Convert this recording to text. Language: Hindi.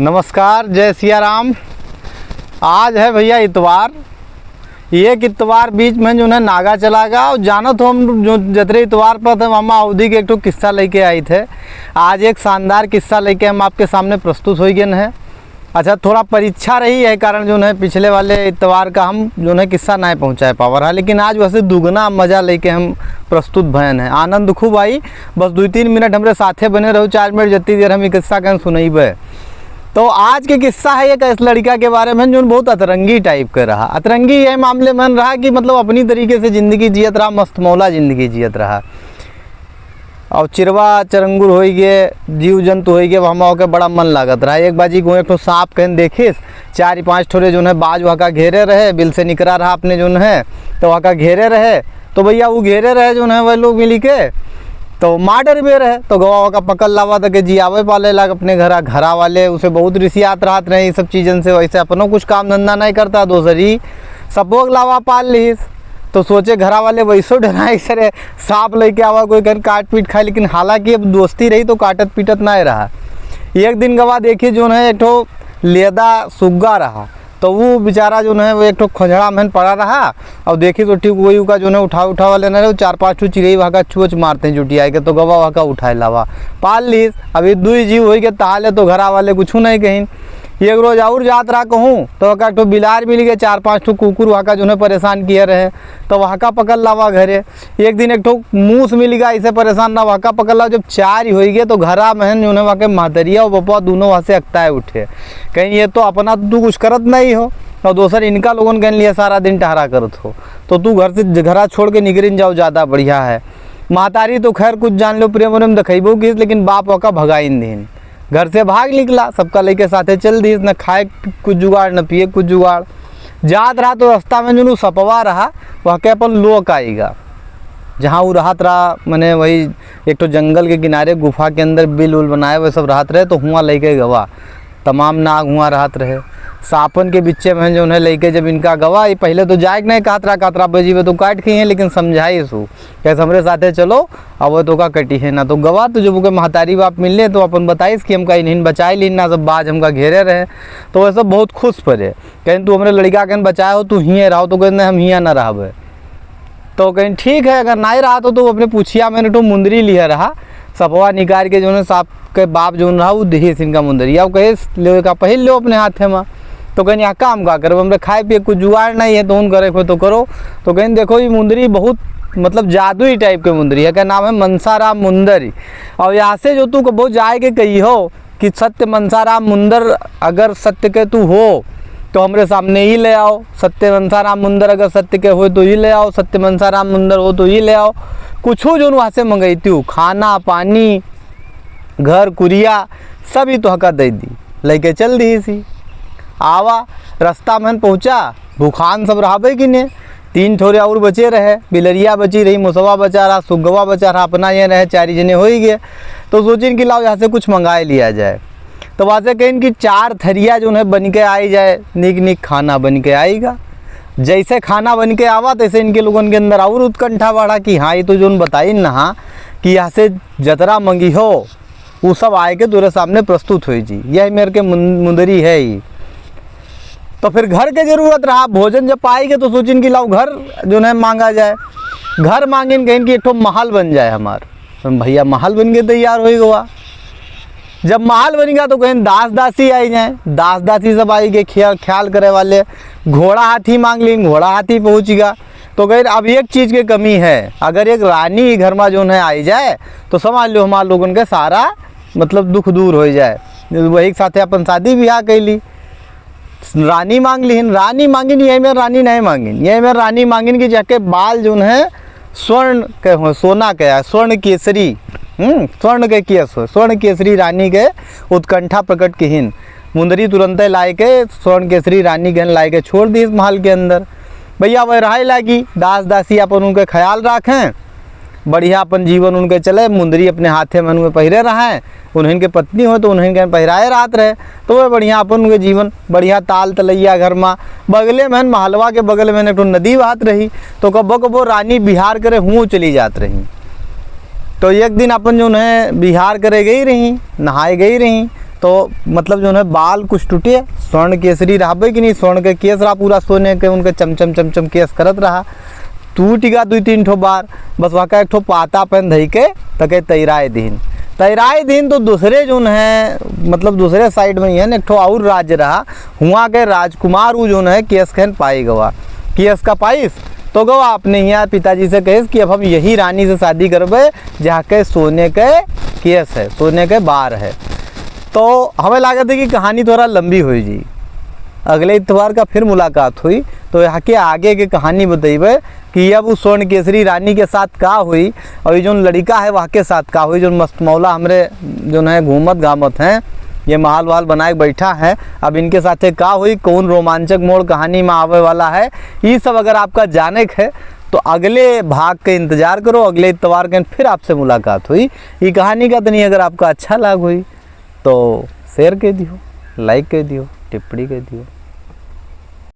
नमस्कार, जय सिया राम। आज है भैया इतवार। एक इतवार बीच में जो है नागा चला गया और जाना तो हम जो जतरे इतवार पर थे मामा अवधि के एक तो किस्सा लेके आए थे। आज एक शानदार किस्सा लेके हम आपके सामने प्रस्तुत हो गए हैं। अच्छा, थोड़ा परीक्षा रही है कारण जो है पिछले वाले इतवार का हम जो है किस्सा नहीं पहुँचा पा रहा, लेकिन आज वैसे दुगना मज़ा लेके हम प्रस्तुत भयन है। आनंद खूब आई। बस 2-3 मिनट हमारे साथे बने रहो, 4 मिनट जितनी देर हम किस्सा कहें सुनइबे। तो आज के किस्सा है एक ऐसा लड़का के बारे में जो बहुत अतरंगी टाइप का रहा। अतरंगी ये मामले में रहा कि मतलब अपनी तरीके से ज़िंदगी जियत रहा, मस्त मौला ज़िंदगी जियत रहा। और चिरवा चरंगुर हो गए, जीव जंतु हो गए, वहाँ के बड़ा मन लागत रहा। एक बाजी को एक तो सांप कहीं देखिस, 4-5 ठोरे जो है बाज वहाँ का घेरे रहे, बिल से निकरा रहा अपने जो है, तो वहाँ का घेरे रहे। तो भैया वो घेरे रहे जो है वह लोग मिली के तो माँ डर में रहे। तो गवा का पकड़ लावा था कि जी आवे पाले लाग अपने घरा वाले उसे बहुत रिसियात रात रहे ये सब चीज़न से। वैसे अपनों कुछ काम धंधा नहीं करता, दोसरी सबोग लावा पाल लीस। तो सोचे घरा वाले वैसो डराए सरे सांप लेके आवा कोई कहीं काट पीट खाए, लेकिन हालांकि अब दोस्ती रही तो काटत पीटत नहीं रहा। एक दिन गवा देखिए जो है एक ठो लेदा सुग्गा रहा, तो वो बेचारा जो है वो एक ठो खोजड़ा में पड़ा रहा। और देखी तो ठीक वही का जो है उठा वाले ना रहे, 4-5 ठो चिड़ई वहाँ का चोच मारते हैं जुटिया के। तो गवा वहाँ का उठाए लावा पाल लीस। अभी 2 जीव हो गए ताले, तो घरा वाले कुछ नहीं कहीं। एक रोज और जात रहा कहूँ तो वहाँ का बिलार मिल गए, 4-5 ठो कुकुर वहाँ का जो है परेशान किए रहे, तो वहाँ का पकड़ लावा घरे। एक दिन एक ठो मूस मिल गया, इसे परेशान ना वहाँ का पकड़ लावा। जब 4 ही हो गए तो घरा महन जो है वहाँ के महतरिया और बपुआ दोनों वहाँ से अकताए उठे। कहीं ये तो अपना तू कुछ करत नहीं हो और दोसर इनका लोगन कह लिए सारा दिन टहरा करत हो, तो तू घर से घरा छोड़ के निकल जाओ, ज़्यादा बढ़िया है। महतारी तो खैर कुछ जान लो प्रेम उरेम दिखेबो किस, लेकिन बाप वहाँ भगाइन दिन घर से भाग निकला। सबका लेके साथे चल दी, न खाए कुछ जुगाड़ न पिए कुछ जुगाड़। जात रहा तो रास्ता में जो सपवा रहा वहाँ के अपन लोक आएगा जहाँ वो राहत रहा, मैंने वही एक तो जंगल के किनारे गुफा के अंदर बिल उल बनाए वह सब राहत रहे। तो हुआ लेके गवा तमाम नाग हुआ राहत रहे। सापन के बिच्चे में जो है लेके जब इनका गवा, ये पहले तो जाए नहीं कातरा बजी वे तो काट खी हैं, लेकिन समझाई सू कैसे हमरे साथे चलो अब वो तो का कटी है ना। तो गवा तो जब उनके महतारी बाप मिलने तो अपन बताइस कि हमका इन्हें बचाए ली ना, सब बाज हमका घेरे रहे। तो वह सब बहुत खुश पड़े, कहीं तू हमारे लड़का कहीं बचाए हो, तू हिए रहो। तो कहते हम हियाँ ना रहे। तो कहीं ठीक है, अगर नहीं रहा तो अपने पूछिया मैंने तो मुंदरी लिया रहा, सपवा निकाल के जो है सांप के बाप जो रहा वो दही इनका मुंदरिया कहे ले का पहल लो अपने हाथ में। तो कहीं यहाँ काम का करो, हमरे खाए पिए कुछ जुगाड़ नहीं है तो उन करे को तो करो। तो कहीं देखो ये मुंदरी बहुत मतलब जादुई टाइप के मुंदरी है, क्या नाम है मनसाराम मुंदरी। और यहाँ से जो तू बहुत जाए के कही हो कि सत्य मनसाराम मुंदर अगर सत्य के तू हो तो हमरे सामने ही ले आओ। सत्य मनसाराम मुंदर अगर सत्य के हो तो ही ले आओ, सत्य मनसाराम मुंदर हो तो ही ले आओ। कुछ हो जो वहाँ से मंगैती हूँ, खाना पानी घर कुरिया सभी तो हका दे दी, लेके चल दी सी। आवा रास्ता में पहुँचा, भूखान सब रहा कि ने 3 ठोरे और बचे रहे, बिलरिया बची रही, मुसवा बचा रहा, सुगवा बचा रहा, अपना ये रहे 4 जने हो ही गए। तो सोचिन कि लाओ यहाँ से कुछ मंगाए लिया जाए। तो वहाँ से कहें कि 4 थरिया जो है बन के आई जाए, निक खाना बन के आएगा। जैसे खाना बन के आवा तैसे इनके लोगों के अंदर और उत्कंठा बढ़ा कि हाँ ये तो जो बताई ना कि यहाँ से जतरा मंगी हो वो सब आए के तेरे सामने प्रस्तुत हुई जी, यह मेरे के मुंदरी है ही। तो फिर घर के जरूरत रहा, भोजन जब पाएंगे तो सोचिन कि लाओ घर जो है मांगा जाए। घर मांगिन कहें कि एक ठो महल बन जाए हमार। तो भैया महल बन के तैयार हो गया। जब महल बन गया तो कहें दास दासी आई जाए, दास दासी सब आई गए ख्याल करे वाले। घोड़ा हाथी मांग ली, घोड़ा हाथी पहुँचेगा। तो कहें अब एक चीज़ की कमी है, अगर एक रानी घर में जो है आई जाए तो समझ लो हमारे लोगों के सारा मतलब दुख दूर हो जाए। वही साथ अपन शादी ब्याह कैली, रानी मांग ली। रानी मांगिन यही में रानी नहीं मांगिन, यही में रानी मांगिन कि जाके बाल जो है स्वर्ण के हो, सोना के है, स्वर्ण केसरी स्वर्ण के केस हो, स्वर्ण केसरी रानी के उत्कंठा प्रकट किहिन। मुंदरी तुरंत लाए के स्वर्ण केसरी रानी के लाए के छोड़ दी इस महल के अंदर। भैया वह रहा लागी, दास दासी अपन उनके ख्याल रखें, बढ़िया अपन जीवन उनके चले। मुंदरी अपने हाथे में उनके पहिरे रहें, उन्हें के पत्नी हो तो उन्हें के पहिराए रात रहे। तो वह बढ़िया अपन उनके जीवन बढ़िया ताल तलैया घर में बगले में महलवा के बगल में एक नदी बहत रही। तो कबो रानी बिहार करे हूँ चली जात रही। तो एक दिन अपन जो है बिहार करे गई रही, नहाए गई रही। तो मतलब जो है बाल कुछ टूटे, स्वर्ण केसरी रहबे कि नहीं, स्वर्ण के केस रहा पूरा सोने के, उनके चमचम चमचम केस करत रहा। टूट गया 2-3 ठो बार, बस वहाँ का एक ठो पाता पहन धई के तके तैराए दिन तो दूसरे जो है मतलब दूसरे साइड में ही है एक ठो और राज्य रहा, हुआ के राजकुमार वो जो है केस खन पाई गवा, केस का पाइस तो गवा अपने यहाँ पिताजी से कहे कि अब हम यही रानी से शादी करबे जहाँ के सोने के केस है, सोने के बार है। तो हमें लागत है कि कहानी थोड़ा लंबी हुई जी, अगले इतवार का फिर मुलाकात हुई तो यहाँ के आगे की कहानी बतेबे कि अब उस स्वर्ण केसरी रानी के साथ का हुई और ये जो लड़का है वहाँ के साथ का हुई, जो मस्त मौला हमरे जो है घूमत घामत हैं, ये महल वहाल बनाए बैठा है, अब इनके साथ का हुई, कौन रोमांचक मोड़ कहानी में आवे वाला है, ये सब अगर आपका जाने के है तो अगले भाग का इंतजार करो, अगले इतवार के फिर आपसे मुलाकात हुई। ये कहानी का तो नहीं, अगर आपका अच्छा लग हुई तो शेयर कर दियो, लाइक कर दियो, टिप्पणी कर दियो।